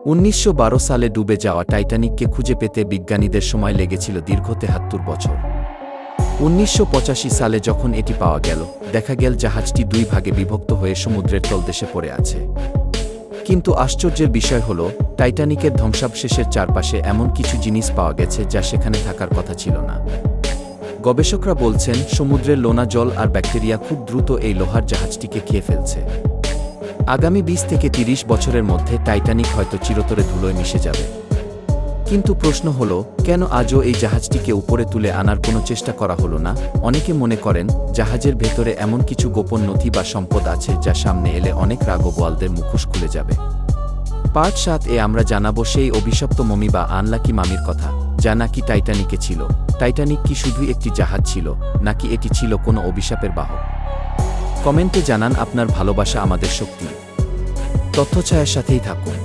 ১৯১২ সালে ডুবে যাওয়া টাইটানিককে খুঁজে পেতে বিজ্ঞানীদের সময় লেগেছিল দীর্ঘ ৭৩ বছর। ১৯৮৫ সালে যখন এটি পাওয়া গেল, দেখা গেল জাহাজটি দুই ভাগে বিভক্ত হয়ে সমুদ্রের তলদেশে পড়ে আছে। কিন্তু আশ্চর্যের বিষয় হল, টাইটানিকের ধ্বংসাবশেষের চারপাশে এমন কিছু জিনিস পাওয়া গেছে যা সেখানে থাকার কথা ছিল না। গবেষকরা বলছেন, সমুদ্রের লোনা জল আর ব্যাকটেরিয়া খুব দ্রুত এই লোহার জাহাজটিকে খেয়ে ফেলছে। আগামী ২০ থেকে ৩০ বছরের মধ্যে টাইটানিক হয়তো চিরতরে ধুলোয় মিশে যাবে। কিন্তু প্রশ্ন হল, কেন আজও এই জাহাজটিকে উপরে তুলে আনার কোনো চেষ্টা করা হলো না? অনেকে মনে করেন, জাহাজের ভেতরে এমন কিছু গোপন নথি বা সম্পদ আছে যা সামনে এলে অনেক রাগওয়ালদের মুখোশ খুলে যাবে। পার্ট ৭-এ আমরা জানাবো সেই অভিশপ্ত মমি বা আনলাকি মামির কথা, যা নাকি টাইটানিকে ছিল। টাইটানিক কি শুধুই একটি জাহাজ ছিল, নাকি এটি ছিল কোনো অভিশাপের বাহক? কমেন্টে জানান আপনার ভালোবাসা আমাদের শক্তি। তথ্যছায়ার সাথেই থাকুন।